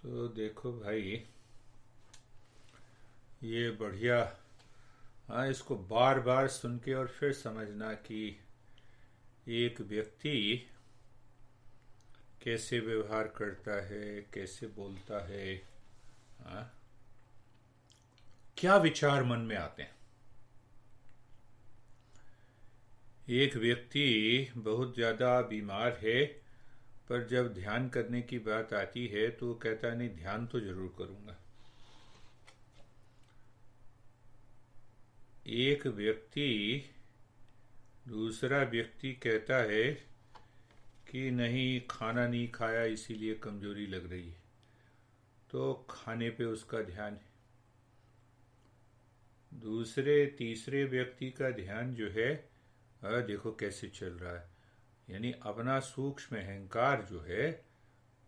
तो देखो भाई, ये बढ़िया। हाँ, इसको बार बार सुन के और फिर समझना कि एक व्यक्ति कैसे व्यवहार करता है, कैसे बोलता है। हाँ, क्या विचार मन में आते हैं। एक व्यक्ति बहुत ज़्यादा बीमार है, पर जब ध्यान करने की बात आती है तो वो कहता है नहीं, ध्यान तो जरूर करूँगा। एक व्यक्ति, दूसरा व्यक्ति कहता है कि नहीं, खाना नहीं खाया इसीलिए कमजोरी लग रही है, तो खाने पे उसका ध्यान है। दूसरे तीसरे व्यक्ति का ध्यान जो है, देखो कैसे चल रहा है, यानी अपना सूक्ष्म अहंकार जो है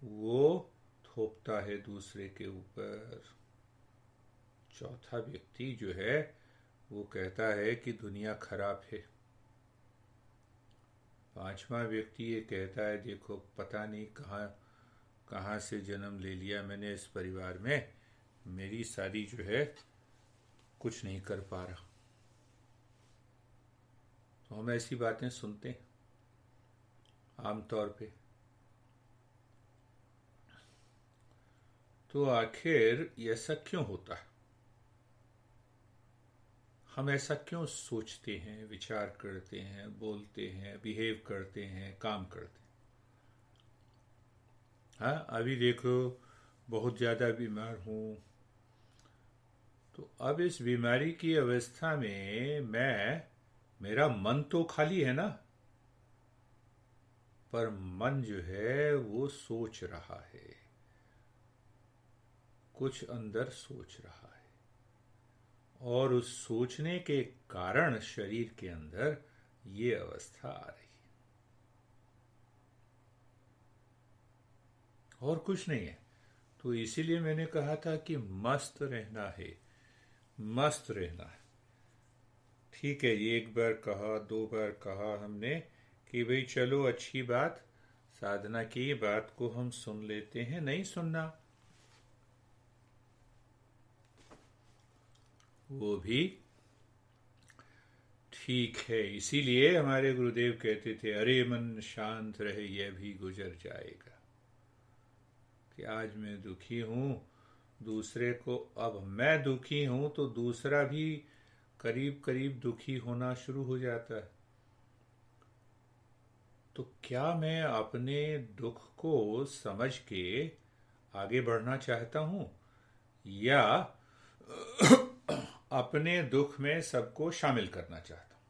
वो थोपता है दूसरे के ऊपर। चौथा व्यक्ति जो है वो कहता है कि दुनिया खराब है। पांचवा व्यक्ति ये कहता है देखो, पता नहीं कहाँ कहाँ से जन्म ले लिया मैंने इस परिवार में, मेरी शादी जो है कुछ नहीं कर पा रहा। तो हम ऐसी बातें सुनते हैं आमतौर पे। तो आखिर ऐसा क्यों होता है? हम ऐसा क्यों सोचते हैं, विचार करते हैं, बोलते हैं, बिहेव करते हैं, काम करते हैं? हाँ, अभी देखो, बहुत ज़्यादा बीमार हूँ, तो अब इस बीमारी की अवस्था में मेरा मन तो खाली है ना, पर मन जो है वो सोच रहा है, कुछ अंदर सोच रहा है, और उस सोचने के कारण शरीर के अंदर ये अवस्था आ रही है, और कुछ नहीं है। तो इसीलिए मैंने कहा था कि मस्त रहना है, मस्त रहना है। ठीक है, ये एक बार कहा, दो बार कहा हमने कि भाई चलो अच्छी बात, साधना की बात को हम सुन लेते हैं। नहीं सुनना, वो भी ठीक है। इसीलिए हमारे गुरुदेव कहते थे, अरे मन शांत रहे यह भी गुजर जाएगा। कि आज मैं दुखी हूं, दूसरे को, अब मैं दुखी हूं तो दूसरा भी करीब करीब दुखी होना शुरू हो जाता है। तो क्या मैं अपने दुख को समझ के आगे बढ़ना चाहता हूं, या अपने दुख में सबको शामिल करना चाहता हूं?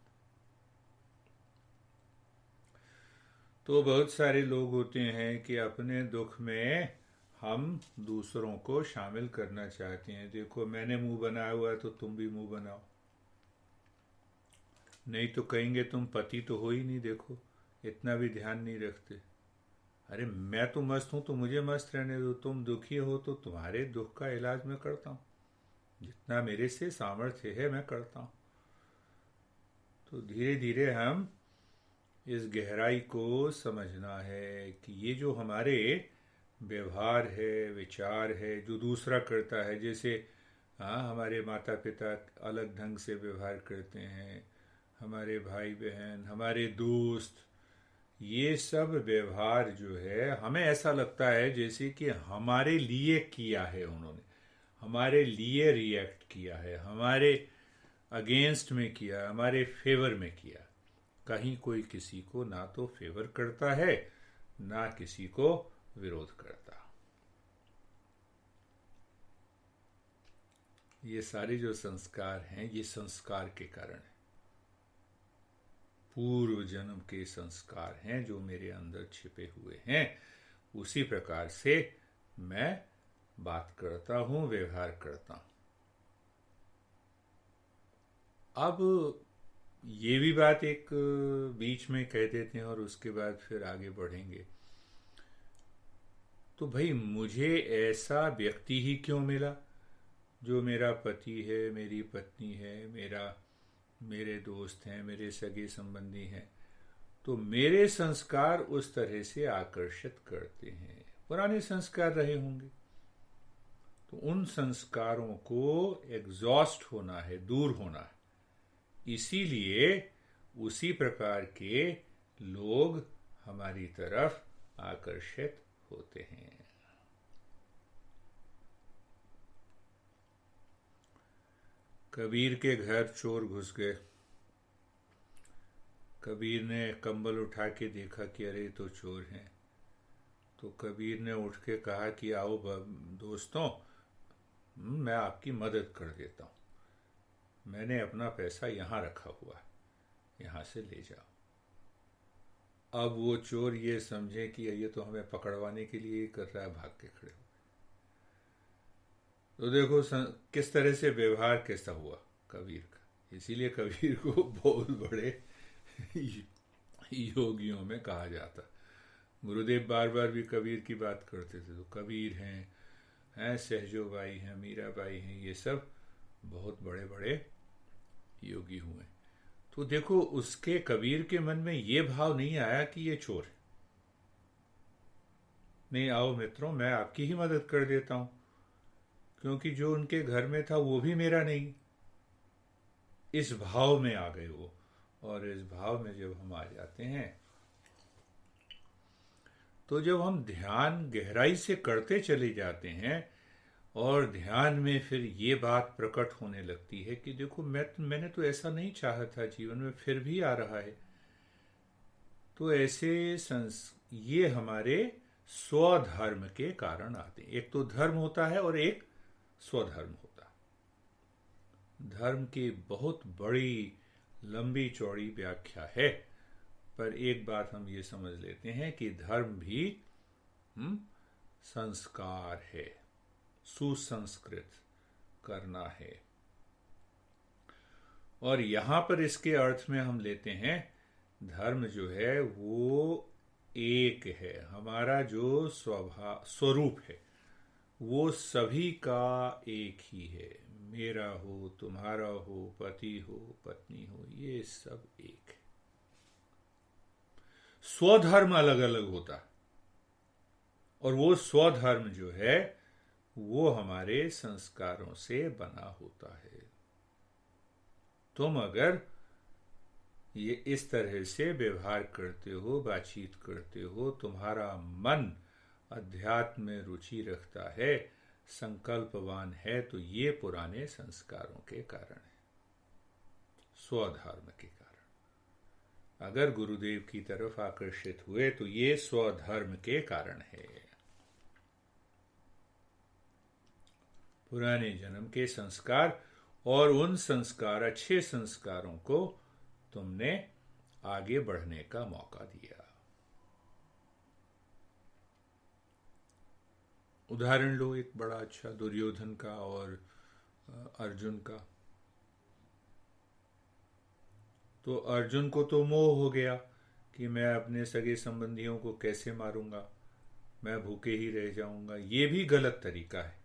तो बहुत सारे लोग होते हैं कि अपने दुख में हम दूसरों को शामिल करना चाहते हैं। देखो, मैंने मुंह बनाया हुआ है तो तुम भी मुंह बनाओ, नहीं तो कहेंगे तुम पति तो हो ही नहीं, देखो इतना भी ध्यान नहीं रखते। अरे मैं तो मस्त हूं तो मुझे मस्त रहने दो, तुम दुखी हो तो तुम्हारे दुख का इलाज मैं करता हूं, जितना मेरे से सामर्थ्य है मैं करता हूं। तो धीरे धीरे हम इस गहराई को समझना है कि ये जो हमारे व्यवहार है, विचार है, जो दूसरा करता है, जैसे हाँ, हमारे माता पिता अलग ढंग से व्यवहार करते हैं, हमारे भाई बहन, हमारे दोस्त, ये सब व्यवहार जो है हमें ऐसा लगता है जैसे कि हमारे लिए किया है उन्होंने, हमारे लिए रिएक्ट किया है, हमारे अगेंस्ट में किया, हमारे फेवर में किया। कहीं कोई किसी को ना तो फेवर करता है, ना किसी को विरोध करता। ये सारे जो संस्कार हैं, ये संस्कार के कारण है, पूर्व जन्म के संस्कार हैं जो मेरे अंदर छिपे हुए हैं। उसी प्रकार से मैं बात करता हूं, व्यवहार करता हूं। अब ये भी बात एक बीच में कह देते हैं और उसके बाद फिर आगे बढ़ेंगे। तो भाई, मुझे ऐसा व्यक्ति ही क्यों मिला जो मेरा पति है, मेरी पत्नी है, मेरे दोस्त हैं, मेरे सगे संबंधी हैं? तो मेरे संस्कार उस तरह से आकर्षित करते हैं, पुराने संस्कार रहे होंगे। तो उन संस्कारों को एग्जॉस्ट होना है, दूर होना है। इसीलिए उसी प्रकार के लोग हमारी तरफ आकर्षित होते हैं। कबीर के घर चोर घुस गए। कबीर ने कंबल उठा के देखा कि अरे ये तो चोर हैं। तो कबीर ने उठ के कहा कि आओ दोस्तों, मैं आपकी मदद कर देता हूँ। मैंने अपना पैसा यहाँ रखा हुआ है, यहाँ से ले जाओ। अब वो चोर ये समझे कि ये तो हमें पकड़वाने के लिए ही कर रहा है, भाग के खड़े हो। तो देखो किस तरह से व्यवहार कैसा हुआ कबीर का। इसीलिए कबीर को बहुत बड़े योगियों में कहा जाता। गुरुदेव बार बार भी कबीर की बात करते थे। तो कबीर हैं सहजोबाई हैं, मीराबाई हैं, ये सब बहुत बड़े बड़े योगी हुए। तो देखो उसके कबीर के मन में ये भाव नहीं आया कि ये चोर है। नहीं, आओ मित्रों, मैं आपकी ही मदद कर देता हूं, क्योंकि जो उनके घर में था वो भी मेरा नहीं। इस भाव में आ गए वो। और इस भाव में जब हम आ जाते हैं, तो जब हम ध्यान गहराई से करते चले जाते हैं और ध्यान में फिर ये बात प्रकट होने लगती है कि देखो मैंने तो ऐसा नहीं चाहा था जीवन में, फिर भी आ रहा है। तो ऐसे ये हमारे स्वधर्म के कारण आते हैं। एक तो धर्म होता है और एक स्वधर्म होता है। धर्म की बहुत बड़ी लंबी चौड़ी व्याख्या है, पर एक बात हम ये समझ लेते हैं कि धर्म भी संस्कार है, सुसंस्कृत करना है। और यहां पर इसके अर्थ में हम लेते हैं धर्म जो है वो एक है। हमारा जो स्वरूप है वो सभी का एक ही है। मेरा हो, तुम्हारा हो, पति हो, पत्नी हो, ये सब एक है। स्वधर्म अलग अलग होता है, और वो स्वधर्म जो है वो हमारे संस्कारों से बना होता है। तुम अगर ये इस तरह से व्यवहार करते हो, बातचीत करते हो, तुम्हारा मन अध्यात्म में रुचि रखता है, संकल्पवान है, तो ये पुराने संस्कारों के कारण है, स्वधर्म के कारण। अगर गुरुदेव की तरफ आकर्षित हुए तो ये स्वधर्म के कारण है। पुराने जन्म के संस्कार और उन संस्कार, अच्छे संस्कारों को तुमने आगे बढ़ने का मौका दिया। उदाहरण लो एक बड़ा अच्छा, दुर्योधन का और अर्जुन का। तो अर्जुन को तो मोह हो गया कि मैं अपने सगे संबंधियों को कैसे मारूंगा, मैं भूखे ही रह जाऊंगा। ये भी गलत तरीका है।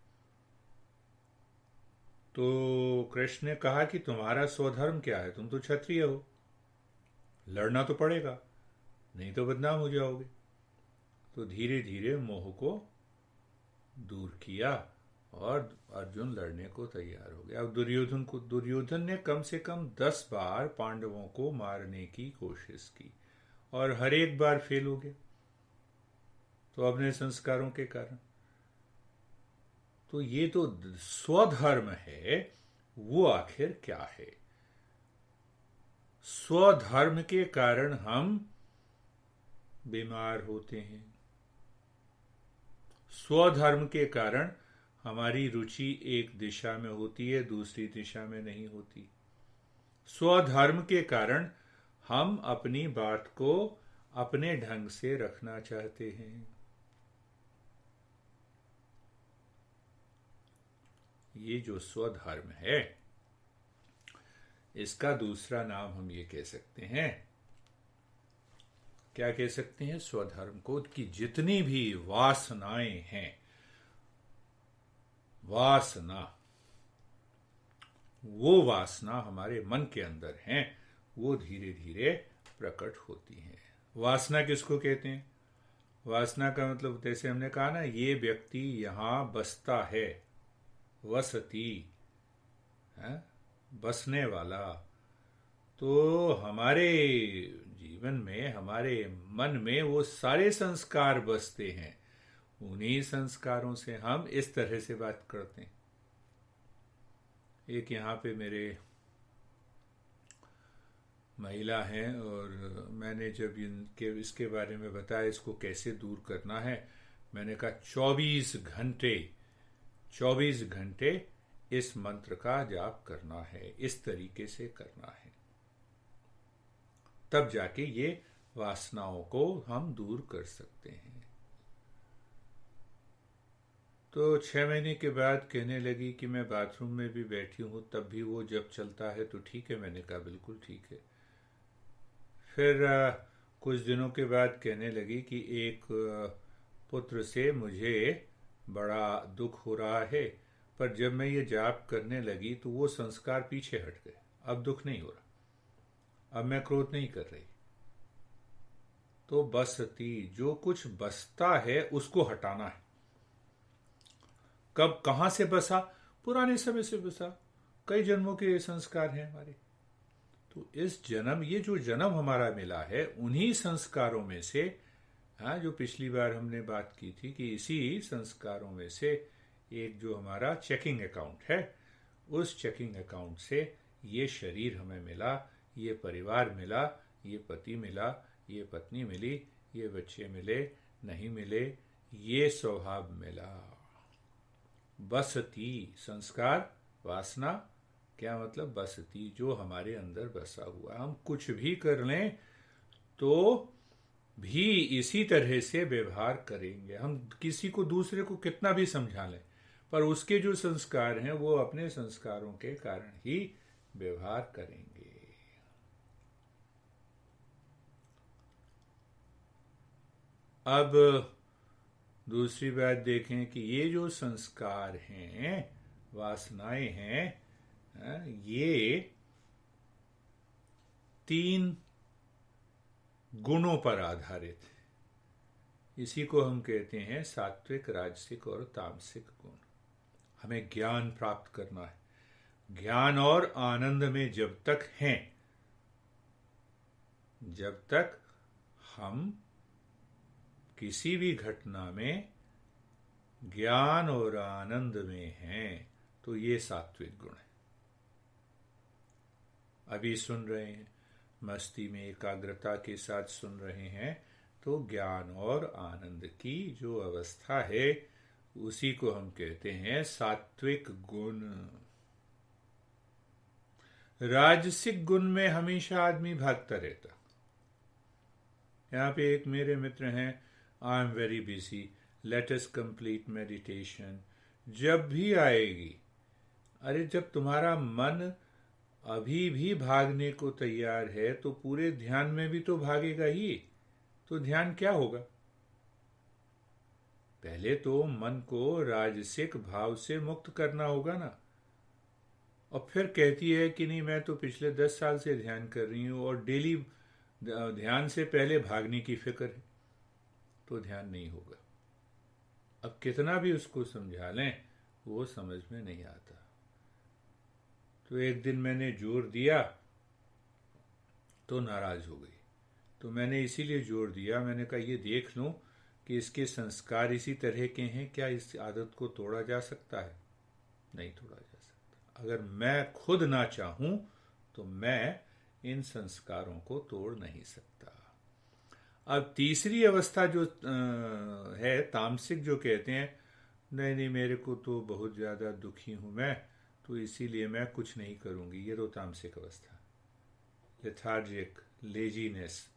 तो कृष्ण ने कहा कि तुम्हारा स्वधर्म क्या है, तुम तो क्षत्रिय हो, लड़ना तो पड़ेगा, नहीं तो बदनाम हो जाओगे। तो धीरे धीरे मोह को दूर किया और अर्जुन लड़ने को तैयार हो गया। अब दुर्योधन ने कम से कम 10 बार पांडवों को मारने की कोशिश की और हर एक बार फेल हो गया, तो अपने संस्कारों के कारण। तो ये तो स्वधर्म है, वो आखिर क्या है? स्वधर्म के कारण हम बीमार होते हैं। स्वधर्म के कारण हमारी रुचि एक दिशा में होती है, दूसरी दिशा में नहीं होती। स्वधर्म के कारण हम अपनी बात को अपने ढंग से रखना चाहते हैं। ये जो स्वधर्म है, इसका दूसरा नाम हम ये कह सकते हैं, क्या कह सकते हैं स्वधर्म को, कि जितनी भी वासनाएं हैं, वासना, वो वासना हमारे मन के अंदर हैं, वो धीरे धीरे प्रकट होती हैं। वासना किसको कहते हैं? वासना का मतलब जैसे हमने कहा ना, ये व्यक्ति यहां बसता है, वसती है, बसने वाला। तो हमारे जीवन में, हमारे मन में वो सारे संस्कार बसते हैं। उन्हीं संस्कारों से हम इस तरह से बात करते हैं। एक यहाँ पे मेरे महिला हैं, और मैंने जब इनके इसके बारे में बताया इसको कैसे दूर करना है, मैंने कहा 24 घंटे, 24 घंटे इस मंत्र का जाप करना है, इस तरीके से करना है, तब जाके ये वासनाओं को हम दूर कर सकते हैं। तो 6 महीने के बाद कहने लगी कि मैं बाथरूम में भी बैठी हूँ तब भी वो जब चलता है तो ठीक है। मैंने कहा बिल्कुल ठीक है। फिर कुछ दिनों के बाद कहने लगी कि एक पुत्र से मुझे बड़ा दुख हो रहा है, पर जब मैं ये जाप करने लगी तो वो संस्कार पीछे हट गए, अब दुख नहीं हो रहा, अब मैं क्रोध नहीं कर रही। तो बसती, जो कुछ बसता है उसको हटाना है। कब कहां से बसा? पुराने समय से बसा, कई जन्मों के संस्कार हैं हमारे। तो इस जन्म, ये जो जन्म हमारा मिला है उन्हीं संस्कारों में से, हाँ, जो पिछली बार हमने बात की थी कि इसी संस्कारों में से एक जो हमारा चेकिंग अकाउंट है, उस चेकिंग अकाउंट से ये शरीर हमें मिला, ये परिवार मिला, ये पति मिला, ये पत्नी मिली, ये बच्चे मिले, नहीं मिले, ये स्वभाव मिला। बसती, संस्कार, वासना, क्या मतलब? बसती, जो हमारे अंदर बसा हुआ। हम कुछ भी कर लें तो भी इसी तरह से व्यवहार करेंगे। हम किसी को, दूसरे को कितना भी समझा लें, पर उसके जो संस्कार हैं वो अपने संस्कारों के कारण ही व्यवहार करेंगे। अब दूसरी बात देखें कि ये जो संस्कार हैं, वासनाएं हैं, ये 3 गुणों पर आधारित है। इसी को हम कहते हैं सात्विक, राजसिक और तामसिक गुण। हमें ज्ञान प्राप्त करना है। ज्ञान और आनंद में जब तक हैं, जब तक हम किसी भी घटना में ज्ञान और आनंद में हैं, तो ये सात्विक गुण है। अभी सुन रहे हैं, मस्ती में एकाग्रता के साथ सुन रहे हैं, तो ज्ञान और आनंद की जो अवस्था है उसी को हम कहते हैं सात्विक गुण। राजसिक गुण में हमेशा आदमी भागता रहता। यहाँ पे एक मेरे मित्र हैं, I am very busy, let us complete meditation. जब भी आएगी, अरे जब तुम्हारा मन अभी भी भागने को तैयार है तो पूरे ध्यान में भी तो भागेगा ही। तो ध्यान क्या होगा? पहले तो मन को राजसिक भाव से मुक्त करना होगा ना। और फिर कहती है कि नहीं, मैं तो पिछले 10 साल से ध्यान कर रही हूं और डेली ध्यान से पहले भागने की फिक्र है, तो ध्यान नहीं होगा। अब कितना भी उसको समझा लें वो समझ में नहीं आता। तो एक दिन मैंने जोर दिया तो नाराज हो गई। तो मैंने इसीलिए जोर दिया, मैंने कहा ये देख लूं कि इसके संस्कार इसी तरह के हैं, क्या इस आदत को तोड़ा जा सकता है? नहीं तोड़ा जा सकता। अगर मैं खुद ना चाहूं तो मैं इन संस्कारों को तोड़ नहीं सकता। अब तीसरी अवस्था जो है तामसिक, जो कहते हैं नहीं नहीं मेरे को तो बहुत ज़्यादा दुखी हूं मैं, तो इसीलिए मैं कुछ नहीं करूंगी। ये तो तामसिक अवस्था, लेथार्जिक, लेजीनेस,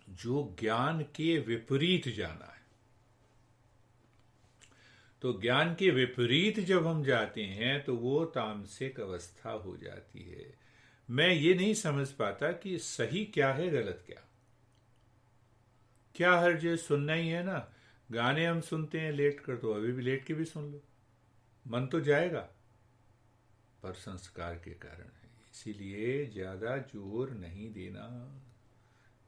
जो ज्ञान के विपरीत जाना है। तो ज्ञान के विपरीत जब हम जाते हैं तो वो तामसिक अवस्था हो जाती है। मैं ये नहीं समझ पाता कि सही क्या है, गलत क्या। क्या हर्ज है? सुनना ही है ना। गाने हम सुनते हैं लेट कर, तो अभी भी लेट के भी सुन लो, मन तो जाएगा, पर संस्कार के कारण है। इसीलिए ज्यादा जोर नहीं देना।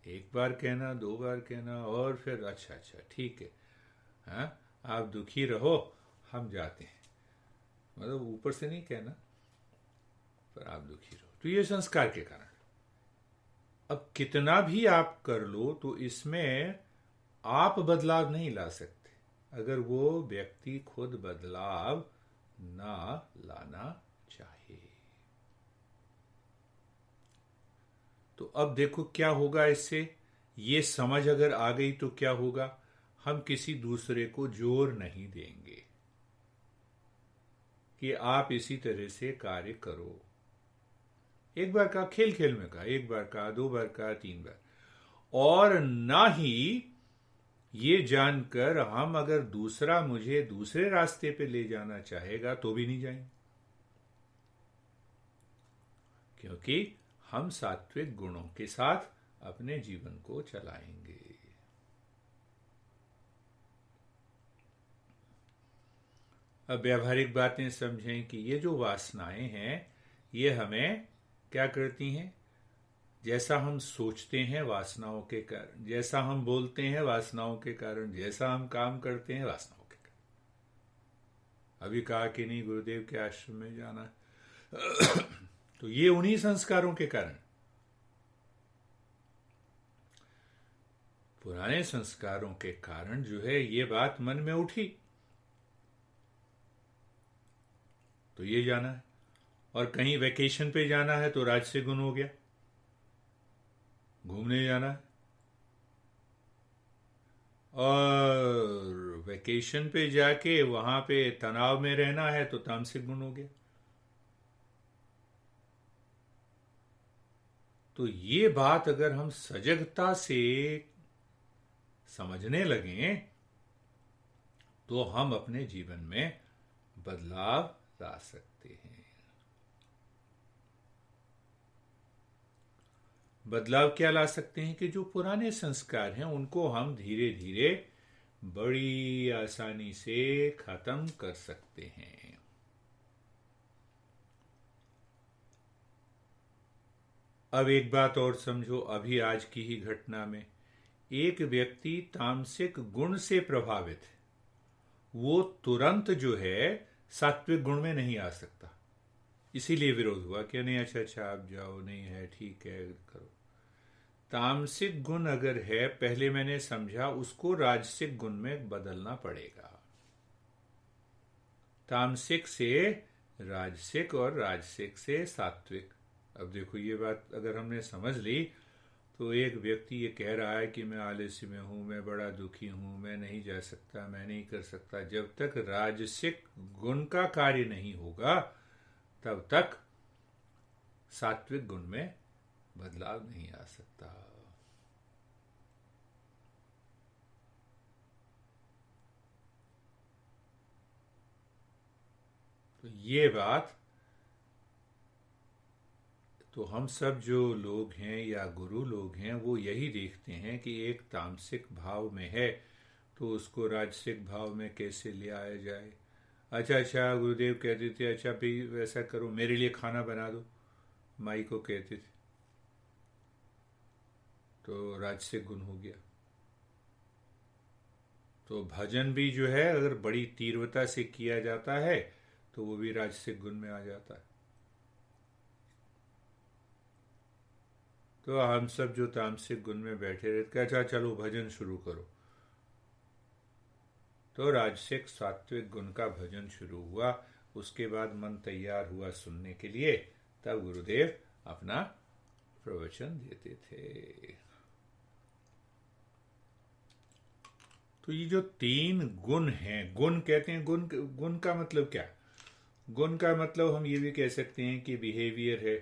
एक बार कहना, 2 बार कहना, और फिर अच्छा अच्छा ठीक है, हाँ आप दुखी रहो, हम जाते हैं। मतलब ऊपर से नहीं कहना, पर आप दुखी रहो। तो ये संस्कार के कारण। अब कितना भी आप कर लो तो इसमें आप बदलाव नहीं ला सकते अगर वो व्यक्ति खुद बदलाव ना लाना चाहे। तो अब देखो क्या होगा इससे, ये समझ अगर आ गई तो क्या होगा, हम किसी दूसरे को जोर नहीं देंगे कि आप इसी तरह से कार्य करो। एक बार का खेल खेल में कहा, एक बार का, दो बार का, तीन बार। और ना ही ये जानकर हम अगर दूसरा मुझे दूसरे रास्ते पे ले जाना चाहेगा तो भी नहीं जाएंगे, क्योंकि हम सात्विक गुणों के साथ अपने जीवन को चलाएंगे। अब व्यावहारिक बातें समझें कि ये जो वासनाएं हैं ये हमें क्या करती हैं। जैसा हम सोचते हैं वासनाओं के कारण, जैसा हम बोलते हैं वासनाओं के कारण, जैसा हम काम करते हैं वासनाओं के कारण। अभी कहा कि नहीं गुरुदेव के आश्रम में जाना तो ये उन्हीं संस्कारों के कारण, पुराने संस्कारों के कारण जो है ये बात मन में उठी तो ये जाना है। और कहीं वेकेशन पे जाना है तो राजसिक गुण हो गया, घूमने जाना है। और वेकेशन पे जाके वहां पे तनाव में रहना है तो तामसिक गुण हो गया। तो ये बात अगर हम सजगता से समझने लगें तो हम अपने जीवन में बदलाव ला सकते हैं। बदलाव क्या ला सकते हैं कि जो पुराने संस्कार हैं उनको हम धीरे धीरे बड़ी आसानी से खत्म कर सकते हैं। अब एक बात और समझो, अभी आज की ही घटना में एक व्यक्ति तामसिक गुण से प्रभावित है, वो तुरंत जो है सात्विक गुण में नहीं आ सकता, इसीलिए विरोध हुआ कि नहीं अच्छा आप जाओ, नहीं है ठीक है करो। तामसिक गुण अगर है, पहले मैंने समझा उसको राजसिक गुण में बदलना पड़ेगा। तामसिक से राजसिक और राजसिक से सात्विक। अब देखो ये बात अगर हमने समझ ली तो एक व्यक्ति ये कह रहा है कि मैं आलस्य में हूं, मैं बड़ा दुखी हूं, मैं नहीं जा सकता, मैं नहीं कर सकता। जब तक राजसिक गुण का कार्य नहीं होगा तब तक सात्विक गुण में बदलाव नहीं आ सकता। तो ये बात, तो हम सब जो लोग हैं या गुरु लोग हैं वो यही देखते हैं कि एक तामसिक भाव में है तो उसको राजसिक भाव में कैसे ले आया जाए। अच्छा गुरुदेव कहते थे अच्छा भी वैसा करो, मेरे लिए खाना बना दो, माई को कहते थे, तो राजसिक गुण हो गया। तो भजन भी जो है अगर बड़ी तीव्रता से किया जाता है तो वो भी राजसिक गुण में आ जाता है। तो हम सब जो तामसिक गुण में बैठे रहते, अच्छा चलो भजन शुरू करो, तो राजसिक सात्विक गुण का भजन शुरू हुआ। उसके बाद मन तैयार हुआ सुनने के लिए, तब गुरुदेव अपना प्रवचन देते थे। तो ये जो तीन गुण हैं, गुण कहते हैं, गुण गुण का मतलब क्या? गुण का मतलब हम ये भी कह सकते हैं कि बिहेवियर है,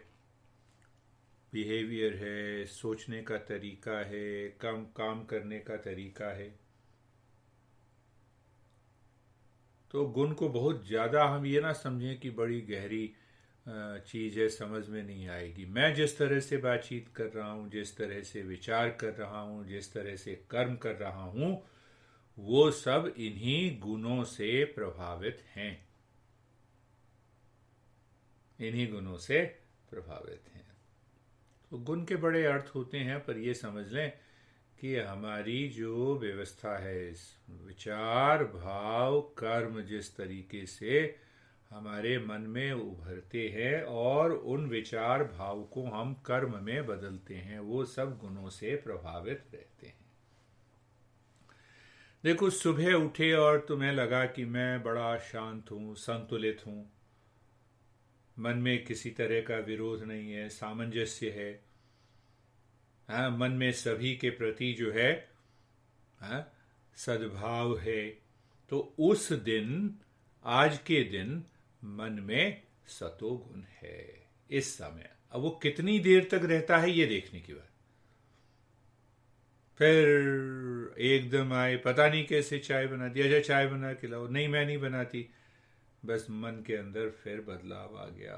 बिहेवियर है, सोचने का तरीका है, काम करने का तरीका है। तो गुण को बहुत ज़्यादा हम ये ना समझें कि बड़ी गहरी चीज़ है, समझ में नहीं आएगी। मैं जिस तरह से बातचीत कर रहा हूँ, जिस तरह से विचार कर रहा हूँ, जिस तरह से कर्म कर रहा हूँ, वो सब इन्हीं गुणों से प्रभावित हैं, इन्हीं गुणों से प्रभावित हैं। तो गुण के बड़े अर्थ होते हैं, पर ये समझ लें कि हमारी जो व्यवस्था है, विचार भाव कर्म, जिस तरीके से हमारे मन में उभरते हैं और उन विचार भाव को हम कर्म में बदलते हैं, वो सब गुणों से प्रभावित रहते हैं। देखो, सुबह उठे और तुम्हें लगा कि मैं बड़ा शांत हूँ, संतुलित हूँ, मन में किसी तरह का विरोध नहीं है, सामंजस्य है, हाँ, मन में सभी के प्रति जो है, हाँ, सद्भाव है, तो उस दिन, आज के दिन मन में सतोगुण है इस समय। अब वो कितनी देर तक रहता है ये देखने की बात। फिर एकदम आए, पता नहीं कैसे चाय बना दी, अच्छा चाय बना के लाओ, नहीं मैं नहीं बनाती, बस मन के अंदर फिर बदलाव आ गया।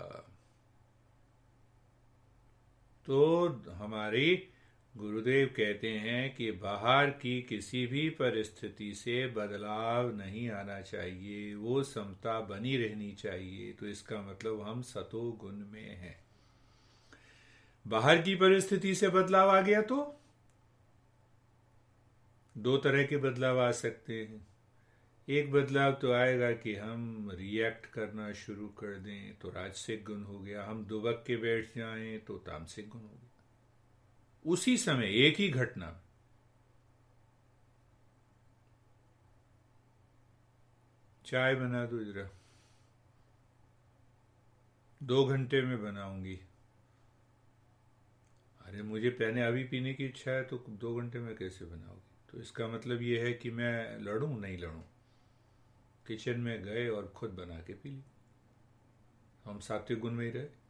तो हमारी गुरुदेव कहते हैं कि बाहर की किसी भी परिस्थिति से बदलाव नहीं आना चाहिए, वो समता बनी रहनी चाहिए। तो इसका मतलब हम सतोगुण में हैं। बाहर की परिस्थिति से बदलाव आ गया तो दो तरह के बदलाव आ सकते हैं। एक बदलाव तो आएगा कि हम रिएक्ट करना शुरू कर दें, तो राजसिक गुण हो गया। हम दुबक के बैठ जाएं तो तामसिक गुण हो गया। उसी समय एक ही घटना, चाय बना दो जरा, 2 घंटे में बनाऊंगी। अरे मुझे पहले अभी पीने की इच्छा है, तो 2 घंटे में कैसे बनाओगी? तो इसका मतलब ये है कि मैं लड़ूं? नहीं लड़ूं, किचन में गए और खुद बना के पी ली, हम सात्विक गुण में ही रहे।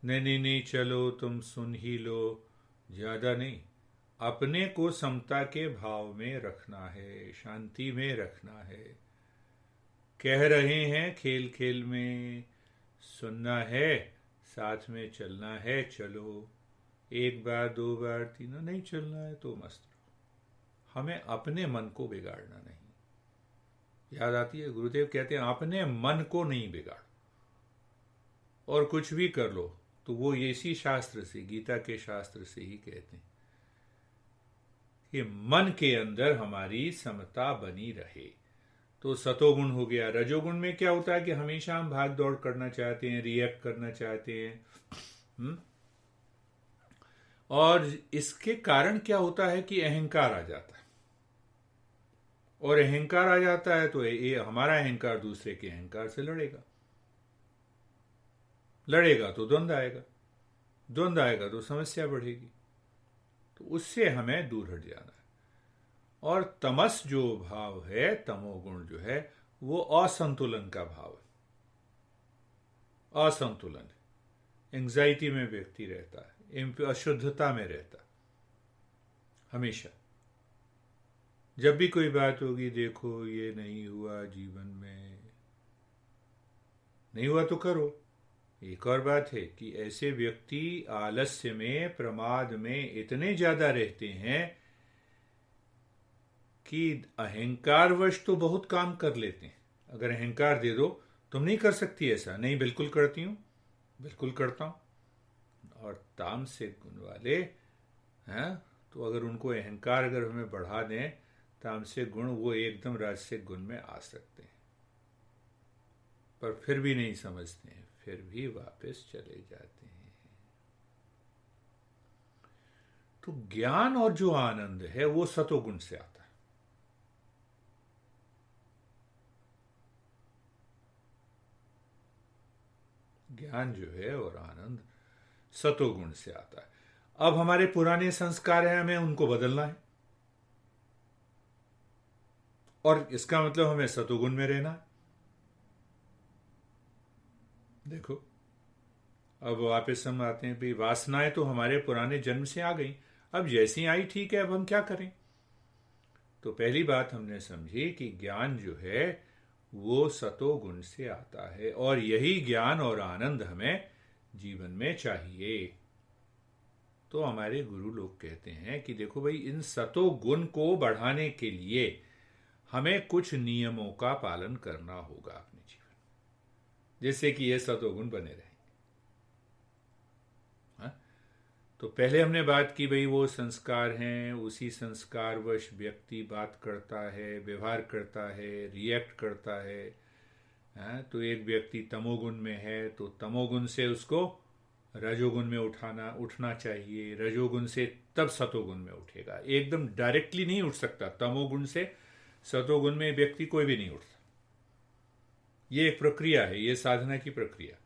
नहीं नहीं नहीं, चलो तुम सुन ही लो, ज्यादा नहीं, अपने को समता के भाव में रखना है, शांति में रखना है। कह रहे हैं खेल खेल में, सुनना है, साथ में चलना है, चलो। 1 बार 2 बार 3 नहीं चलना है तो मस्त रहो। हमें अपने मन को बिगाड़ना नहीं। याद आती है, गुरुदेव कहते हैं अपने मन को नहीं बिगाड़, और कुछ भी कर लो तो वो इसी शास्त्र से, गीता के शास्त्र से ही कहते हैं कि मन के अंदर हमारी समता बनी रहे। तो सतोगुण हो गया। रजोगुण में क्या होता है कि हमेशा हम भाग दौड़ करना चाहते हैं, रिएक्ट करना चाहते हैं। और इसके कारण क्या होता है कि अहंकार आ जाता है, और अहंकार आ जाता है तो ये हमारा अहंकार दूसरे के अहंकार से लड़ेगा, लड़ेगा तो द्वंद्व आएगा, द्वंद्व आएगा तो समस्या बढ़ेगी। तो उससे हमें दूर हट जाना है। और तमस जो भाव है, तमोगुण जो है, वो असंतुलन का भाव है, असंतुलन, एंग्जाइटी में व्यक्ति रहता है, अशुद्धता में रहता है हमेशा। जब भी कोई बात होगी, देखो ये नहीं हुआ जीवन में, नहीं हुआ तो करो। एक और बात है कि ऐसे व्यक्ति आलस्य में, प्रमाद में इतने ज्यादा रहते हैं कि अहंकारवश तो बहुत काम कर लेते हैं। अगर अहंकार दे दो, तुम नहीं कर सकती ऐसा, नहीं बिल्कुल करती हूं, बिल्कुल करता हूं। और तामसिक गुण वाले हैं, तो अगर उनको अहंकार अगर हमें बढ़ा दें, तामसिक गुण, वो एकदम राजसिक गुण में आ सकते हैं, पर फिर भी नहीं समझते हैं, फिर भी वापस चले जाते हैं। तो ज्ञान और जो आनंद है वो सतोगुण से आता है। ज्ञान जो है और आनंद सतोगुण से आता है। अब हमारे पुराने संस्कार हैं, हमें उनको बदलना है, और इसका मतलब हमें सतोगुण में रहना है। देखो, अब वापस हम आते हैं, भाई वासनाएं तो हमारे पुराने जन्म से आ गई, अब जैसी आई ठीक है, अब हम क्या करें? तो पहली बात हमने समझी कि ज्ञान जो है वो सतोगुण से आता है, और यही ज्ञान और आनंद हमें जीवन में चाहिए। तो हमारे गुरु लोग कहते हैं कि देखो भाई, इन सतोगुण को बढ़ाने के लिए हमें कुछ नियमों का पालन करना होगा अपने जीवन, जिससे कि ये सतोगुण बने रहें। तो पहले हमने बात की भाई वो संस्कार हैं, उसी संस्कारवश व्यक्ति बात करता है, व्यवहार करता है, रिएक्ट करता है। हाँ, तो एक व्यक्ति तमोगुण में है तो तमोगुण से उसको रजोगुण में उठना चाहिए, रजोगुण से तब सतोगुण में उठेगा। एकदम डायरेक्टली नहीं उठ सकता, तमोगुण से सतोगुण में व्यक्ति कोई भी नहीं उठता। ये एक प्रक्रिया है, ये साधना की प्रक्रिया।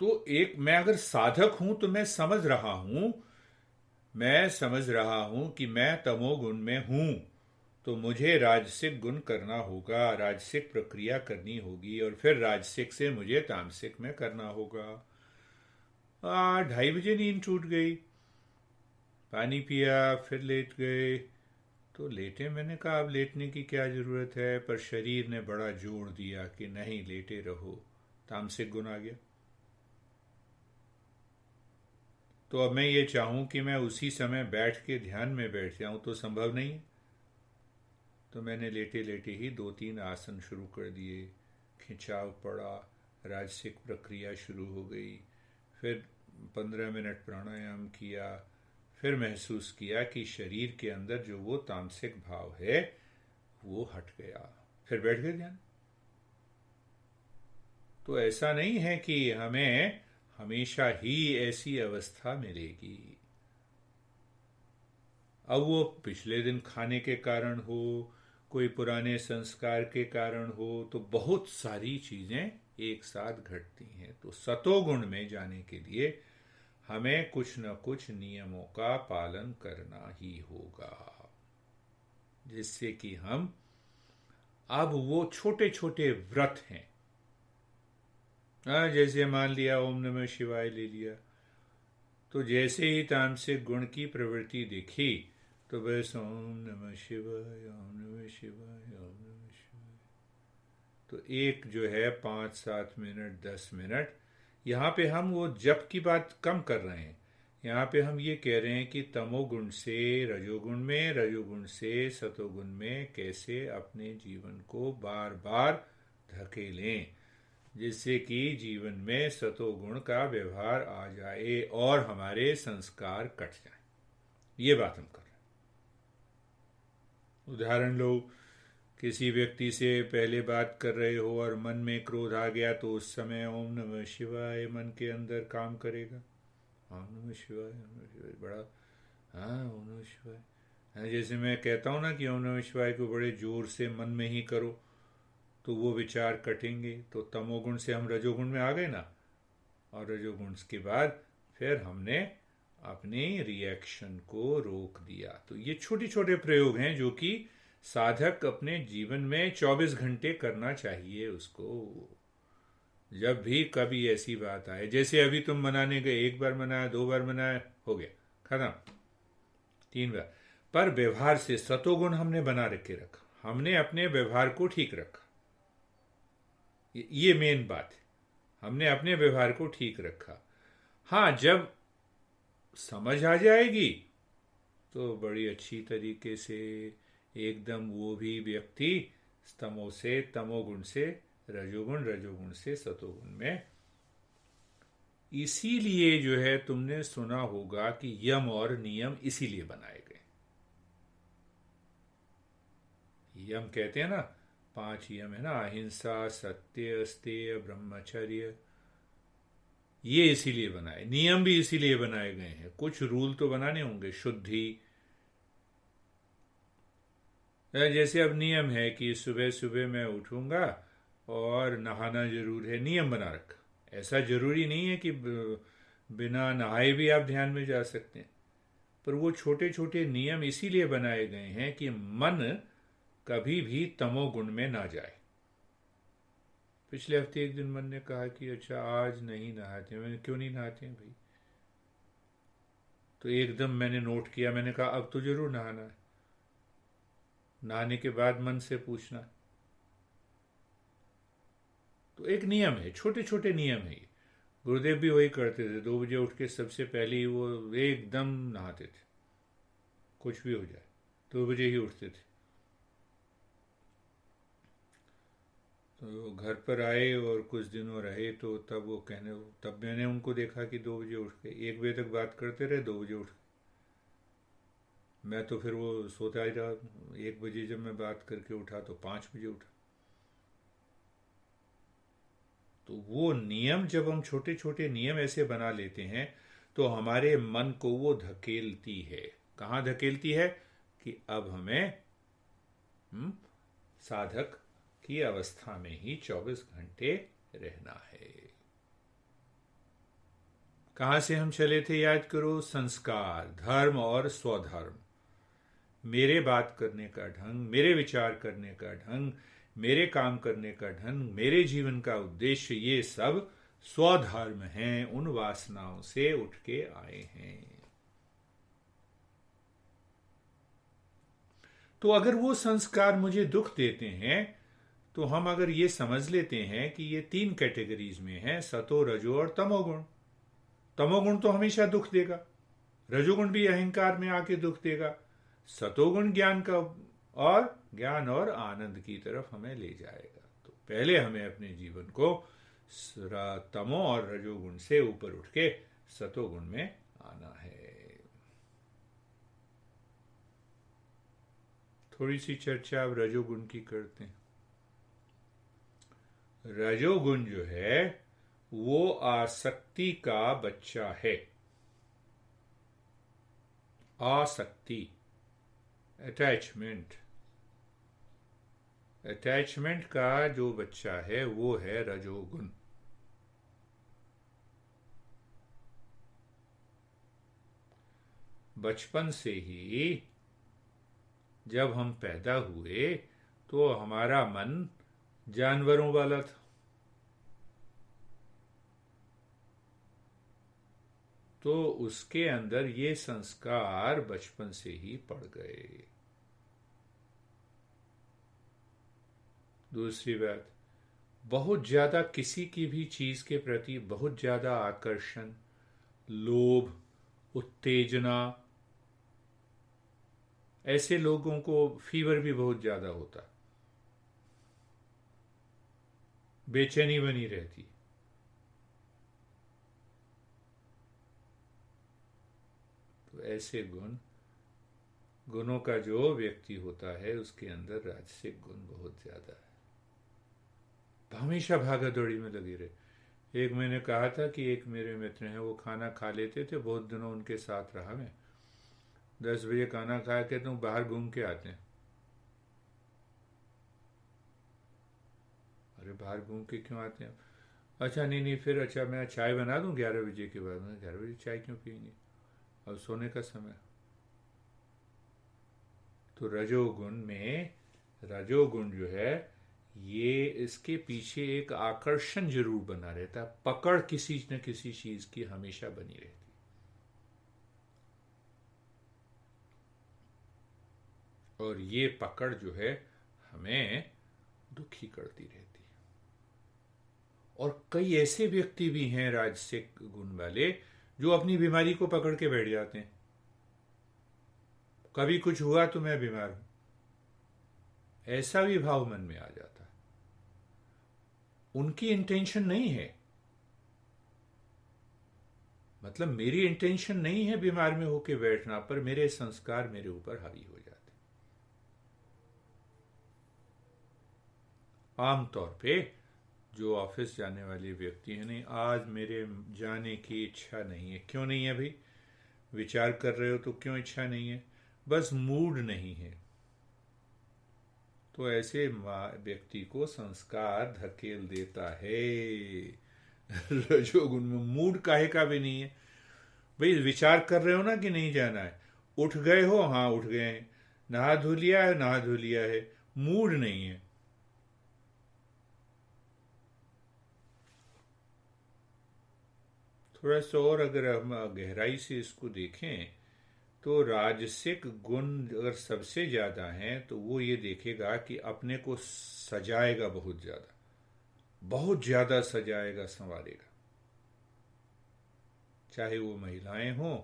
तो एक मैं अगर साधक हूं तो मैं समझ रहा हूं कि मैं तमोगुण में हूं, तो मुझे राजसिक गुण करना होगा, राजसिक प्रक्रिया करनी होगी, और फिर राजसिक से मुझे तामसिक में करना होगा। 2:30 बजे नींद टूट गई, पानी पिया, फिर लेट गए। तो लेटे, मैंने कहा अब लेटने की क्या जरूरत है, पर शरीर ने बड़ा जोर दिया कि नहीं लेटे रहो, तामसिक गुण आ गया। तो अब मैं ये चाहूं कि मैं उसी समय बैठ के ध्यान में बैठ जाऊं तो संभव नहीं है। तो मैंने लेटे लेटे ही 2-3 आसन शुरू कर दिए, खिंचाव पड़ा, राजसिक प्रक्रिया शुरू हो गई। फिर 15 मिनट प्राणायाम किया, फिर महसूस किया कि शरीर के अंदर जो वो तामसिक भाव है वो हट गया, फिर बैठ गए ध्यान। तो ऐसा नहीं है कि हमें हमेशा ही ऐसी अवस्था मिलेगी। अब वो पिछले दिन खाने के कारण हो, कोई पुराने संस्कार के कारण हो, तो बहुत सारी चीजें एक साथ घटती हैं। तो सतोगुण में जाने के लिए हमें कुछ न कुछ नियमों का पालन करना ही होगा, जिससे कि हम अब वो छोटे छोटे व्रत हैं। जैसे मान लिया ओम नमः शिवाय ले लिया, तो जैसे ही तामसिक गुण की प्रवृत्ति दिखी तो बस ओम नमः शिवाय, ओम नमः शिवाय, ओम नमः शिवाय। तो एक जो है 5-7 मिनट, 10 मिनट, यहाँ पे हम वो जप की बात कम कर रहे हैं। यहाँ पे हम ये कह रहे हैं कि तमोगुण से रजोगुण में, रजोगुण से सतोगुण में कैसे अपने जीवन को बार बार धकेलें, जिससे कि जीवन में सतोगुण का व्यवहार आ जाए और हमारे संस्कार कट जाए। ये बात हम कर रहे हैं। उदाहरण लो, किसी व्यक्ति से पहले बात कर रहे हो और मन में क्रोध आ गया, तो उस समय ओम नमः शिवाय मन के अंदर काम करेगा। ओम नमः शिवाय, ओम नमः शिवाय, बड़ा, हाँ ओम नमः शिवाय। हाँ, जैसे मैं कहता हूँ ना कि ओम नमः शिवाय को बड़े जोर से मन में ही करो, तो वो विचार कटेंगे। तो तमोगुण से हम रजोगुण में आ गए ना, और रजोगुण के बाद फिर हमने अपने रिएक्शन को रोक दिया। तो ये छोटे छोटे प्रयोग हैं जो कि साधक अपने जीवन में 24 घंटे करना चाहिए उसको। जब भी कभी ऐसी बात आए, जैसे अभी तुम मनाने गए, 1 बार मनाया, 2 बार मनाया, हो गया खत्म, 3 बार, पर व्यवहार से सतोगुण हमने बना के रखा, हमने अपने व्यवहार को ठीक रखा। ये मेन बात है, हमने अपने व्यवहार को ठीक रखा। हाँ, जब समझ आ जाएगी तो बड़ी अच्छी तरीके से एकदम वो भी व्यक्ति तमोगुण से रजोगुण, रजोगुण से सतोगुण में। इसीलिए जो है तुमने सुना होगा कि यम और नियम इसीलिए बनाए गए। यम कहते हैं ना, 5 यम है ना, अहिंसा, सत्य, अस्तेय, ब्रह्मचर्य, ये इसीलिए बनाए। नियम भी इसीलिए बनाए गए हैं। कुछ रूल तो बनाने होंगे, शुद्धि, जैसे अब नियम है कि सुबह सुबह मैं उठूंगा और नहाना जरूर है, नियम बना रखा। ऐसा जरूरी नहीं है कि बिना नहाए भी आप ध्यान में जा सकते हैं, पर वो छोटे छोटे नियम इसीलिए बनाए गए हैं कि मन कभी भी तमोगुण में ना जाए। पिछले हफ्ते एक दिन मन ने कहा कि अच्छा आज नहीं नहाते। मैंने क्यों नहीं नहाते हैं भाई? तो एकदम मैंने नोट किया, मैंने कहा अब तो जरूर नहाना है। नहाने के बाद मन से पूछना। तो एक नियम है, छोटे छोटे नियम है ये। गुरुदेव भी वही करते थे, 2 बजे उठ के सबसे पहले ही वो एकदम नहाते थे, कुछ भी हो जाए 2 बजे ही उठते थे। तो तो घर पर आए और कुछ दिनों रहे, तो तब मैंने उनको देखा कि 2 बजे उठ के 1 बजे तक बात करते रहे, 2 बजे उठ के। मैं तो फिर वो सोता ही रहा। 1 बजे जब मैं बात करके उठा तो 5 बजे उठा। तो वो नियम, जब हम छोटे छोटे नियम ऐसे बना लेते हैं तो हमारे मन को वो धकेलती है। कहाँ धकेलती है? कि अब हमें साधक की अवस्था में ही 24 घंटे रहना है। कहाँ से हम चले थे याद करो? संस्कार, धर्म और स्वधर्म। मेरे बात करने का ढंग, मेरे विचार करने का ढंग, मेरे काम करने का ढंग, मेरे जीवन का उद्देश्य, ये सब स्वधर्म हैं, उन वासनाओं से उठ के आए हैं। तो अगर वो संस्कार मुझे दुख देते हैं, तो हम अगर ये समझ लेते हैं कि ये 3 कैटेगरीज में है, सतो, रजो और तमोगुण। तमोगुण तो हमेशा दुख देगा, रजोगुण भी अहंकार में आके दुख देगा, सतोगुण ज्ञान और आनंद की तरफ हमें ले जाएगा। तो पहले हमें अपने जीवन को तमो और रजोगुण से ऊपर उठ के सतोगुण में आना है। थोड़ी सी चर्चा अब रजोगुण की करते हैं। रजोगुण जो है वो आसक्ति का बच्चा है। आसक्ति, अटैचमेंट का जो बच्चा है वो है रजोगुण। बचपन से ही जब हम पैदा हुए तो हमारा मन जानवरों वाला था। तो उसके अंदर ये संस्कार बचपन से ही पड़ गए। दूसरी बात, बहुत ज्यादा किसी की भी चीज के प्रति बहुत ज्यादा आकर्षण, लोभ, उत्तेजना, ऐसे लोगों को फीवर भी बहुत ज्यादा होता, बेचैनी बनी रहती। तो ऐसे गुणों का जो व्यक्ति होता है उसके अंदर राजसिक गुण बहुत ज्यादा है। हमेशा भागा दौड़ी में लगे रहे। एक मैंने कहा था कि एक मेरे मित्र हैं, वो खाना खा लेते थे, बहुत दिनों उनके साथ रहा मैं। 10 बजे खाना खा के तुम बाहर घूम के आते हैं। अरे बाहर घूम के क्यों आते हैं? अच्छा नहीं, फिर अच्छा मैं चाय बना दूं 11 बजे के बाद। मैं 11 बजे चाय क्यों पियेंगे, अब सोने का समय। तो रजोगुण जो है ये, इसके पीछे एक आकर्षण जरूर बना रहता है, पकड़ किसी न किसी चीज की हमेशा बनी रहती। और ये पकड़ जो है हमें दुखी करती रहती है। और कई ऐसे व्यक्ति भी हैं राजसिक गुण वाले जो अपनी बीमारी को पकड़ के बैठ जाते हैं। कभी कुछ हुआ तो मैं बीमार हूं, ऐसा भी भाव मन में आ जाता है। उनकी इंटेंशन नहीं है, मतलब मेरी इंटेंशन नहीं है बीमार में होके बैठना, पर मेरे संस्कार मेरे ऊपर हावी हो जाते। आमतौर पे जो ऑफिस जाने वाले व्यक्ति हैं, नहीं आज मेरे जाने की इच्छा नहीं है। क्यों नहीं है भाई? विचार कर रहे हो तो क्यों इच्छा नहीं है? बस मूड नहीं है। तो ऐसे व्यक्ति को संस्कार धकेल देता है। रजोगुण में मूड काहे का भी नहीं है भाई। विचार कर रहे हो ना कि नहीं जाना है, उठ गए हो, हाँ उठ गए हैं, नहा धो लिया है, नहा धो लिया है, मूड नहीं है। थोड़ा सा और अगर हम गहराई से इसको देखें तो राजसिक गुण अगर सबसे ज्यादा हैं तो वो ये देखेगा कि अपने को सजाएगा, बहुत ज्यादा सजाएगा, संवारेगा। चाहे वो महिलाएं हों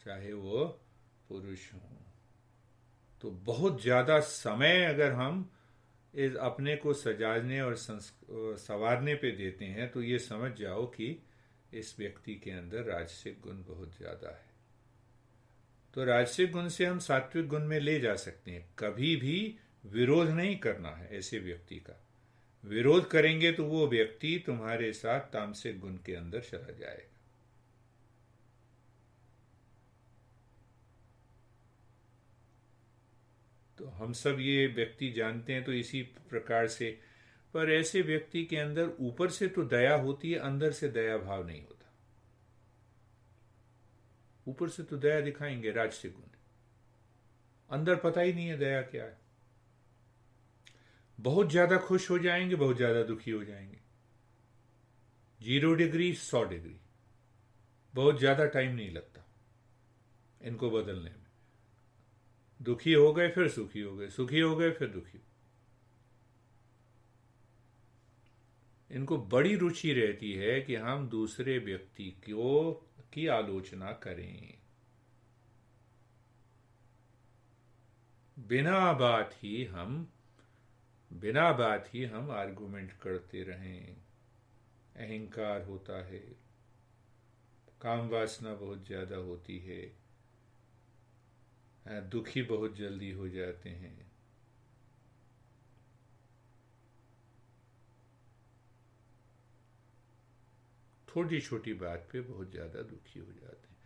चाहे वो पुरुष हों। तो बहुत ज्यादा समय अगर हम इस अपने को सजाने और संवारने पे देते हैं, तो ये समझ जाओ कि इस व्यक्ति के अंदर राजसिक गुण बहुत ज़्यादा है। तो राजसिक गुण से हम सात्विक गुण में ले जा सकते हैं। कभी भी विरोध नहीं करना है ऐसे व्यक्ति का। विरोध करेंगे तो वो व्यक्ति तुम्हारे साथ तामसिक गुण के अंदर चला जाएगा। तो हम सब ये व्यक्ति जानते हैं तो इसी प्रकार से। पर ऐसे व्यक्ति के अंदर ऊपर से तो दया होती है, अंदर से दया भाव नहीं होता। ऊपर से तो दया दिखाएंगे, राजसिक गुण, अंदर पता ही नहीं है दया क्या है। बहुत ज्यादा खुश हो जाएंगे, बहुत ज्यादा दुखी हो जाएंगे। 0 डिग्री 100 डिग्री, बहुत ज्यादा टाइम नहीं लगता इनको बदलने में। दुखी हो गए फिर सुखी हो गए, सुखी हो गए फिर दुखी। इनको बड़ी रुचि रहती है कि हम दूसरे व्यक्ति की आलोचना करें, बिना बात ही हम आर्गुमेंट करते रहें। अहंकार होता है, काम वासना बहुत ज्यादा होती है, दुखी बहुत जल्दी हो जाते हैं। छोटी छोटी बात पे बहुत ज्यादा दुखी हो जाते हैं।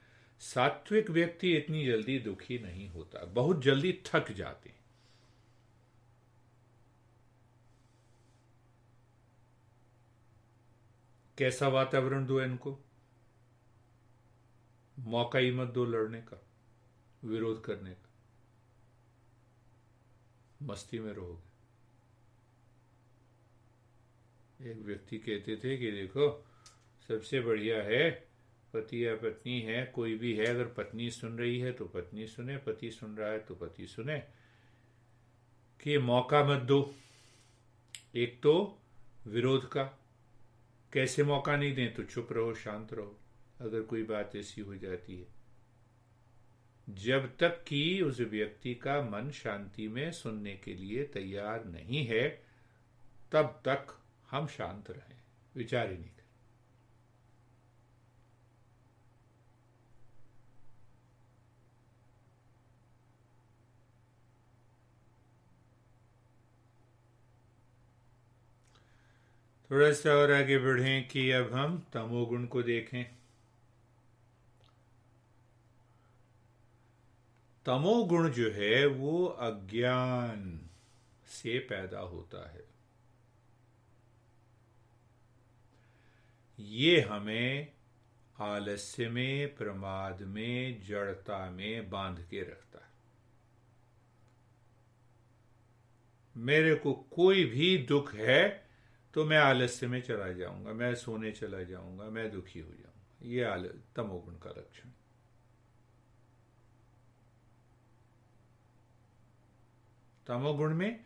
सात्विक व्यक्ति इतनी जल्दी दुखी नहीं होता, बहुत जल्दी थक जाते हैं। कैसा वातावरण दो इनको, मौका ही मत दो लड़ने का, विरोध करने का, मस्ती में रहोगे। एक व्यक्ति कहते थे कि देखो सबसे बढ़िया है पति या पत्नी है, कोई भी है, अगर पत्नी सुन रही है तो पत्नी सुने, पति सुन रहा है तो पति सुने, कि मौका मत दो। एक तो विरोध का, कैसे मौका नहीं दें, तो चुप रहो, शांत रहो अगर कोई बात ऐसी हो जाती है। जब तक कि उस व्यक्ति का मन शांति में सुनने के लिए तैयार नहीं है, तब तक हम शांत रहें, विचार ही नहीं करें। थोड़ा सा और आगे बढ़ें कि अब हम तमोगुण को देखें। तमोगुण जो है वो अज्ञान से पैदा होता है। ये हमें आलस्य में, प्रमाद में, जड़ता में बांध के रखता है। मेरे को कोई भी दुख है तो मैं आलस्य में चला जाऊंगा, मैं सोने चला जाऊंगा, मैं दुखी हो जाऊंगा। ये तमोगुण का लक्षण। तमोगुण में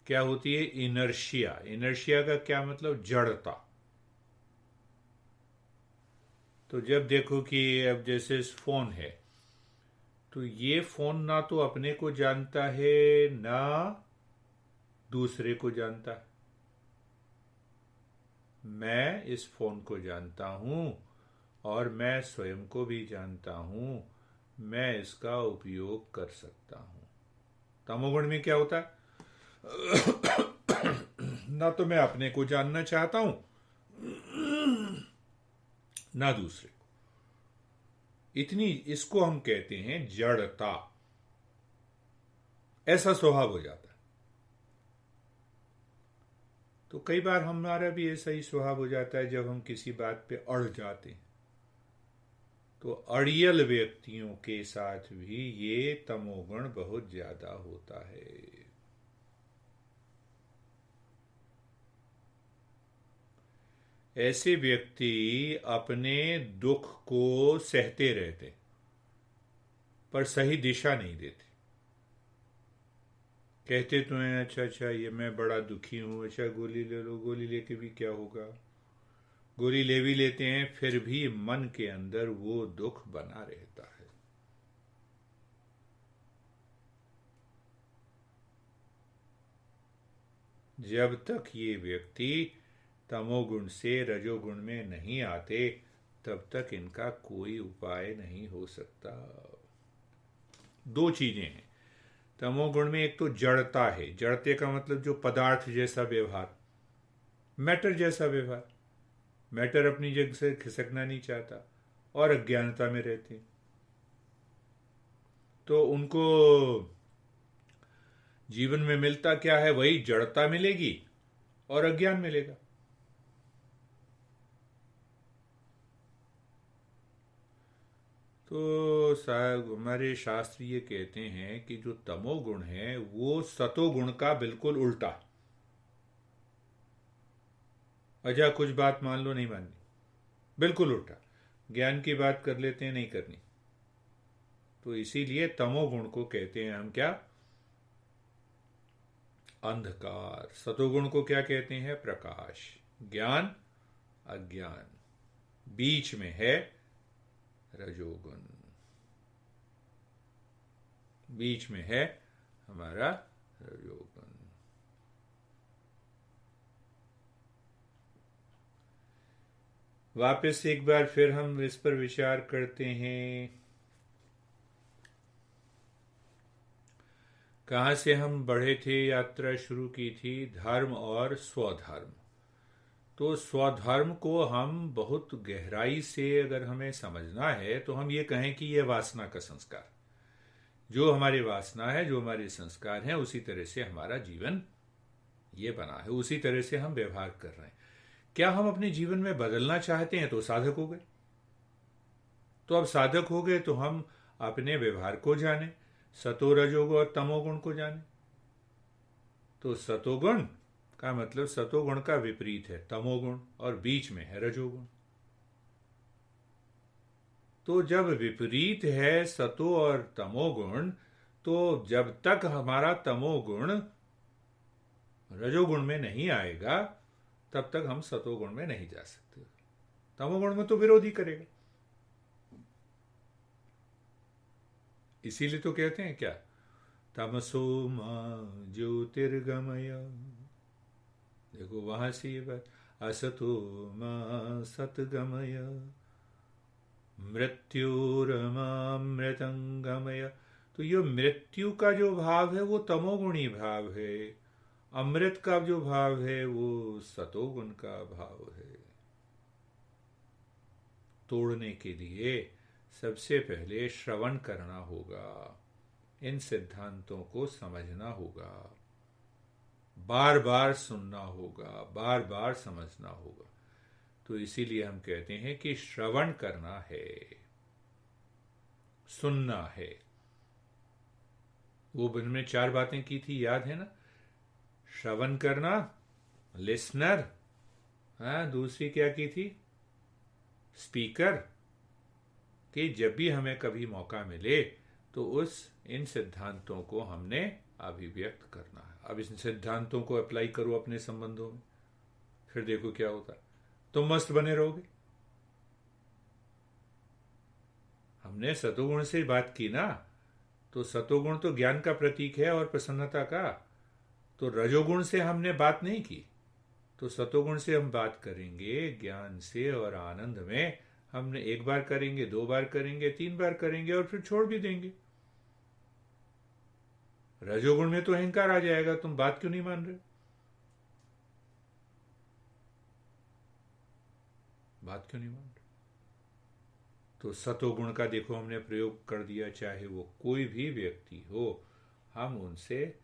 क्या होती है? इनर्शिया। इनर्शिया का क्या मतलब? जड़ता। तो जब देखो कि अब जैसे फोन है, तो ये फोन ना तो अपने को जानता है ना दूसरे को जानता है। मैं इस फोन को जानता हूं और मैं स्वयं को भी जानता हूं, मैं इसका उपयोग कर सकता हूं। तमोगुण में क्या होता है? ना तो मैं अपने को जानना चाहता हूं ना दूसरे को। इतनी, इसको हम कहते हैं जड़ता। ऐसा स्वभाव हो जाता है। तो कई बार हमारा भी ऐसा ही स्वभाव हो जाता है जब हम किसी बात पे अड़ जाते हैं। तो अड़ियल व्यक्तियों के साथ भी ये तमोगुण बहुत ज्यादा होता है। ऐसे व्यक्ति अपने दुख को सहते रहते पर सही दिशा नहीं देते। कहते तो हैं अच्छा अच्छा ये मैं बड़ा दुखी हूं, अच्छा गोली ले लो, गोली लेके भी क्या होगा। गोली ले भी लेते हैं, फिर भी मन के अंदर वो दुख बना रहता है। जब तक ये व्यक्ति तमोगुण से रजोगुण में नहीं आते तब तक इनका कोई उपाय नहीं हो सकता। दो चीजें हैं तमोगुण में, एक तो जड़ता है, जड़ते का मतलब जो पदार्थ जैसा व्यवहार, मैटर जैसा व्यवहार, मैटर अपनी जगह से खिसकना नहीं चाहता और अज्ञानता में रहते हैं, तो उनको जीवन में मिलता क्या है, वही जड़ता मिलेगी और अज्ञान मिलेगा। तो साहब हमारे शास्त्र ये कहते हैं कि जो तमोगुण है वो सतोगुण का बिल्कुल उल्टा। अच्छा कुछ बात मान लो नहीं माननी, बिल्कुल उल्टा, ज्ञान की बात कर लेते हैं नहीं करनी, तो इसीलिए तमोगुण को कहते हैं हम क्या, अंधकार। सतोगुण को क्या कहते हैं, प्रकाश। ज्ञान अज्ञान, बीच में है रजोगुण, बीच में है हमारा रजोगुण। वापस एक बार फिर हम इस पर विचार करते हैं, कहां से हम बढ़े थे, यात्रा शुरू की थी, धर्म और स्वधर्म। तो स्वधर्म को हम बहुत गहराई से अगर हमें समझना है तो हम ये कहें कि यह वासना का संस्कार, जो हमारी वासना है, जो हमारे संस्कार हैं, उसी तरह से हमारा जीवन ये बना है, उसी तरह से हम व्यवहार कर रहे हैं। क्या हम अपने जीवन में बदलना चाहते हैं तो साधक हो गए। तो अब साधक हो गए तो हम अपने व्यवहार को जाने, सतो रजोगुण और तमोगुण को जाने। तो सतोगुण का मतलब सतोगुण का विपरीत है तमोगुण और बीच में है रजोगुण। तो जब विपरीत है सतो और तमोगुण, तो जब तक हमारा तमोगुण रजोगुण में नहीं आएगा तब तक हम सतोगुण में नहीं जा सकते। तमोगुण में तो विरोधी करेगा। इसीलिए तो कहते हैं क्या, तमसो मां ज्योतिर्गमय, देखो वहां से ये बात, असतो मां सतगमय, मृत्युरमामृतंगमय। तो ये मृत्यु का जो भाव है वो तमोगुणी भाव है, अमृत का जो भाव है वो सतोगुण का भाव है। तोड़ने के लिए सबसे पहले श्रवण करना होगा, इन सिद्धांतों को समझना होगा, बार बार सुनना होगा, बार बार समझना होगा। तो इसीलिए हम कहते हैं कि श्रवण करना है, सुनना है। वो दिन में 4 बातें की थी, याद है ना, श्रवण करना, लिसनर, हाँ, दूसरी क्या की थी, स्पीकर, कि जब भी हमें कभी मौका मिले तो उस इन सिद्धांतों को हमने अभिव्यक्त करना है। अब इन सिद्धांतों को अप्लाई करो अपने संबंधों में, फिर देखो क्या होता है, तुम मस्त बने रहोगे। हमने सतोगुण से बात की ना, तो सतोगुण तो ज्ञान का प्रतीक है और प्रसन्नता का, तो रजोगुण से हमने बात नहीं की, तो सतोगुण से हम बात करेंगे ज्ञान से और आनंद में। हमने 1 बार करेंगे, 2 बार करेंगे, 3 बार करेंगे और फिर छोड़ भी देंगे। रजोगुण में तो अहंकार आ जाएगा, तुम बात क्यों नहीं मान रहे, बात क्यों नहीं मान रहे। तो सतोगुण का देखो हमने प्रयोग कर दिया, चाहे वो कोई भी व्यक्ति हो, हम उनसे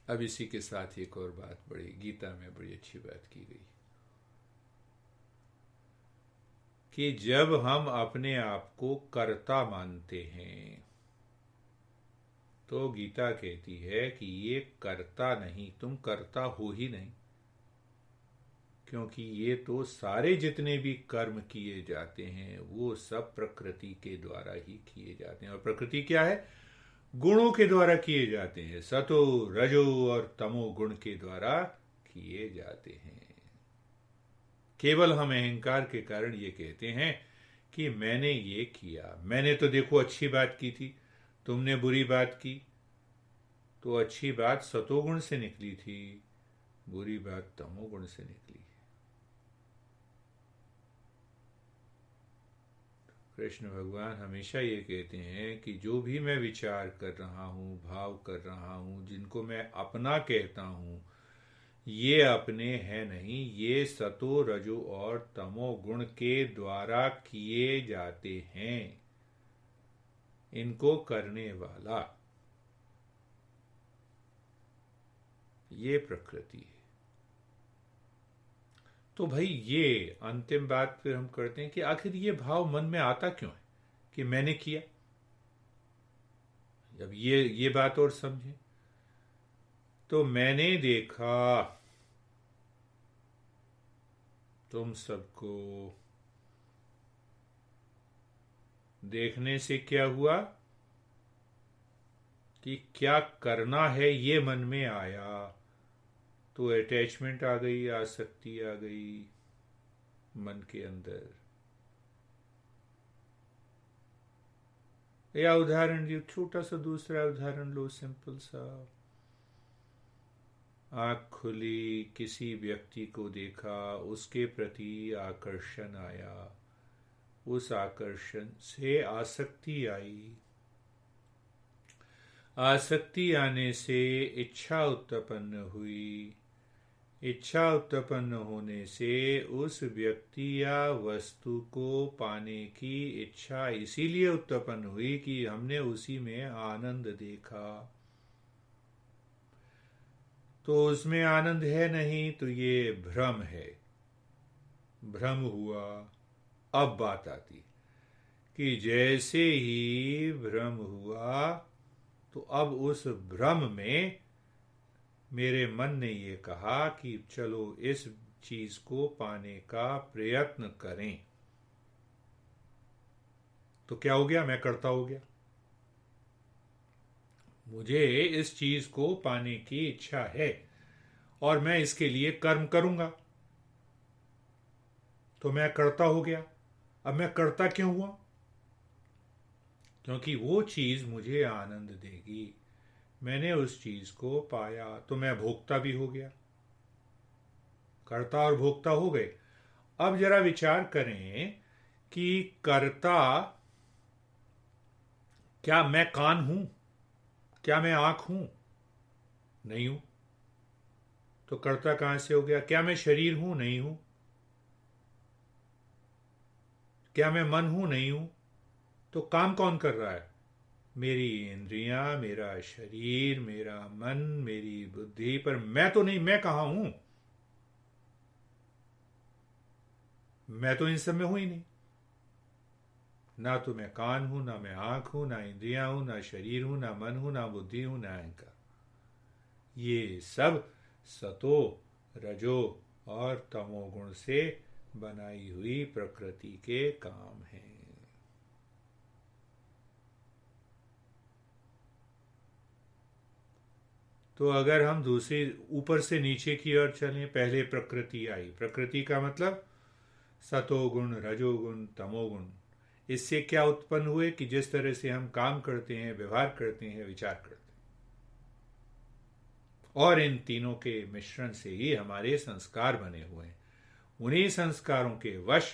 अब इसी के साथ एक और बात, बड़ी गीता में बड़ी अच्छी बात की गई कि जब हम अपने आप को कर्ता मानते हैं तो गीता कहती है कि ये कर्ता नहीं, तुम कर्ता हो ही नहीं, क्योंकि ये तो सारे जितने भी कर्म किए जाते हैं वो सब प्रकृति के द्वारा ही किए जाते हैं। और प्रकृति क्या है, गुणों के द्वारा किए जाते हैं, सतो रजो और तमो गुण के द्वारा किए जाते हैं। केवल हम अहंकार के कारण ये कहते हैं कि मैंने ये किया, मैंने तो देखो अच्छी बात की थी, तुमने बुरी बात की तो अच्छी बात सतोगुण से निकली थी, बुरी बात तमोगुण से निकली। कृष्ण भगवान हमेशा ये कहते हैं कि जो भी मैं विचार कर रहा हूँ, भाव कर रहा हूँ, जिनको मैं अपना कहता हूँ, ये अपने हैं नहीं, ये सतो रजो और तमो गुण के द्वारा किए जाते हैं। इनको करने वाला ये प्रकृति है। तो भाई ये अंतिम बात फिर हम करते हैं कि आखिर ये भाव मन में आता क्यों है कि मैंने किया। जब ये बात और समझें तो मैंने देखा तुम सबको, देखने से क्या हुआ कि क्या करना है ये मन में आया, तो अटैचमेंट आ गई, आसक्ति आ गई मन के अंदर। या उदाहरण जी, छोटा सा दूसरा उदाहरण लो, सिंपल सा। आँख खुली, किसी व्यक्ति को देखा, उसके प्रति आकर्षण आया, उस आकर्षण से आसक्ति आई, आसक्ति आने से इच्छा उत्पन्न हुई, इच्छा उत्पन्न होने से उस व्यक्ति या वस्तु को पाने की इच्छा इसीलिए उत्पन्न हुई कि हमने उसी में आनंद देखा। तो उसमें आनंद है नहीं, तो ये भ्रम है, भ्रम हुआ। अब बात आती कि जैसे ही भ्रम हुआ तो अब उस भ्रम में मेरे मन ने ये कहा कि चलो इस चीज को पाने का प्रयत्न करें। तो क्या हो गया, मैं करता हो गया। मुझे इस चीज को पाने की इच्छा है और मैं इसके लिए कर्म करूंगा, तो मैं करता हो गया। अब मैं करता क्यों हुआ? क्योंकि वो चीज मुझे आनंद देगी, मैंने उस चीज को पाया, तो मैं भोक्ता भी हो गया। कर्ता और भोक्ता हो गए। अब जरा विचार करें कि कर्ता, क्या मैं कान हूं? क्या मैं आंख हूं? नहीं हूं। तो कर्ता कहां से हो गया? क्या मैं शरीर हूं? नहीं हूं। क्या मैं मन हूं? नहीं हूं। तो काम कौन कर रहा है? मेरी इंद्रियां, मेरा शरीर, मेरा मन, मेरी बुद्धि। पर मैं तो नहीं, मैं कहां हूं? मैं तो इन सब में हूं ही नहीं। ना तो मैं कान हूं, ना मैं आंख हूं, ना इंद्रियां हूं, ना शरीर हूं, ना मन हूं, ना बुद्धि हूं, ना अहंकार। ये सब सतो रजो और तमोगुण से बनाई हुई प्रकृति के काम हैं। तो अगर हम दूसरी ऊपर से नीचे की ओर चलें, पहले प्रकृति आई। प्रकृति का मतलब सतोगुण, रजोगुण, तमोगुण। इससे क्या उत्पन्न हुए कि जिस तरह से हम काम करते हैं, व्यवहार करते हैं, विचार करते हैं, और इन तीनों के मिश्रण से ही हमारे संस्कार बने हुए हैं। उन्हीं संस्कारों के वश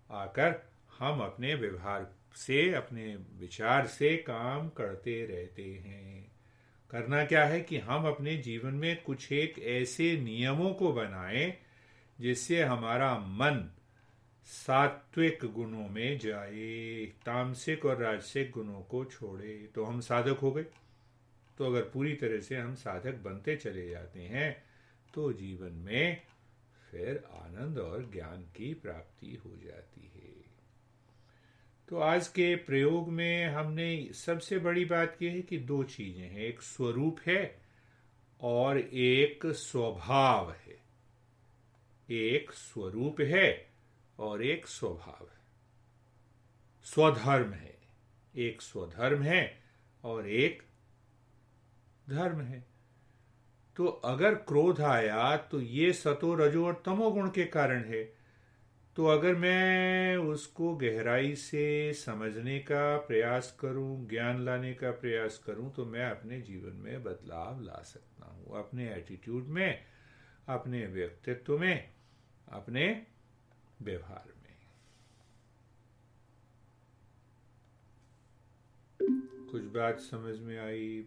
आकर हम अपने व्यवहार से, अपने विचार से काम करते रहते हैं। करना क्या है कि हम अपने जीवन में कुछ एक ऐसे नियमों को बनाएं जिससे हमारा मन सात्विक गुणों में जाए, तामसिक और राजसिक गुणों को छोड़े। तो हम साधक हो गए। तो अगर पूरी तरह से हम साधक बनते चले जाते हैं तो जीवन में फिर आनंद और ज्ञान की प्राप्ति हो जाती है। तो आज के प्रयोग में हमने सबसे बड़ी बात यह है कि दो चीजें हैं, एक स्वरूप है और एक स्वभाव है। एक स्वरूप है और एक स्वभाव है, स्वधर्म है। एक स्वधर्म है और एक धर्म है। तो अगर क्रोध आया तो ये सतो रजो और तमोगुण के कारण है। तो अगर मैं उसको गहराई से समझने का प्रयास करूं, ज्ञान लाने का प्रयास करूं, तो मैं अपने जीवन में बदलाव ला सकता हूं, अपने एटीट्यूड में, अपने व्यक्तित्व में, अपने व्यवहार में। कुछ बात समझ में आई?